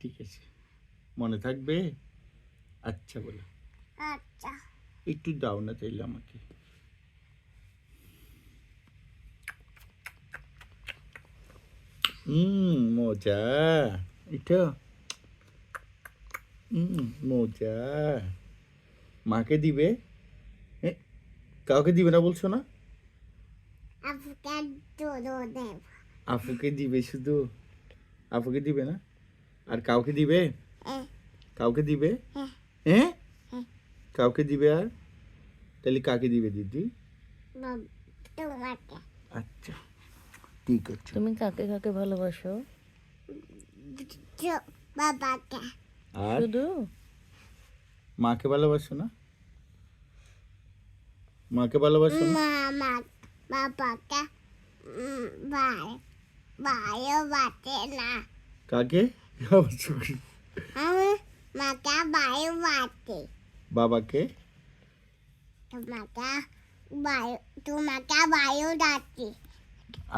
ঠিক আছে, মনে থাকবে? আচ্ছা বলো। আচ্ছা। একটু দাও না তাইলে আমাকে। মজা এটা। মজা। মাকে দিবে? কাউকে দিবে না বলছো না? আপুকে দুধ দেব। আপুকে দিবে শুধু? আপুকে দিবে না? আর কাউকে দিবে? কাউকে দিবে? হ্যাঁ, কাউকে দিবে? আর তাহলে কাকে দিবে দিদি? তোমাকে। আচ্ছা ঠিক আছে। তুমি কাকে কাকে ভালোবাসো? বাবাকে। আর শুধু মাকে ভালোবাসো না? মাকে ভালোবাসো না? মামা বাবাকে ভাই ভাইও বাটে না। কাকে? আমি মাকে ভাইও বাটে। বাবাকে? তোমাকে ভাইও ডাকে।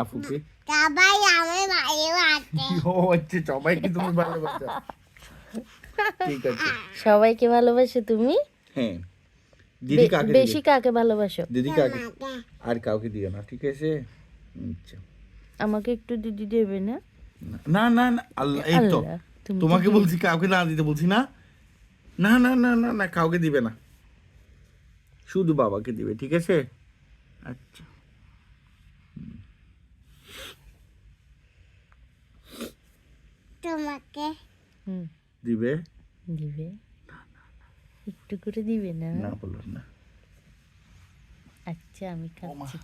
আপুকে? সবাই আমি ভাইও বাটে। ও আচ্ছা, সবাইকে তুমি ভালোবাসো। ঠিক আছে। সবাইকে ভালোবাসো তুমি? হ্যাঁ। দিদি কাকে দিবে? বেশি কাকে ভালোবাসো? দিদি কাকে? তোমাকে। আর কাউকে দিও না, ঠিক আছে? আচ্ছা। আমাকে একটু দিদি দেবে না? না না না, আল্লাহ, এই তো আল্লাহ, তুমি তোমাকে তো বলছি কাউকে না দিতে বলছি না। না না না না না, কাউকে দিবে না, শুধু বাবাকে দিবে, ঠিক আছে? আচ্ছা। তোমাকে হুম, দিবে? দিবে। একটু করে দিবে না? না বলো না। আচ্ছা আমি খাচ্ছি।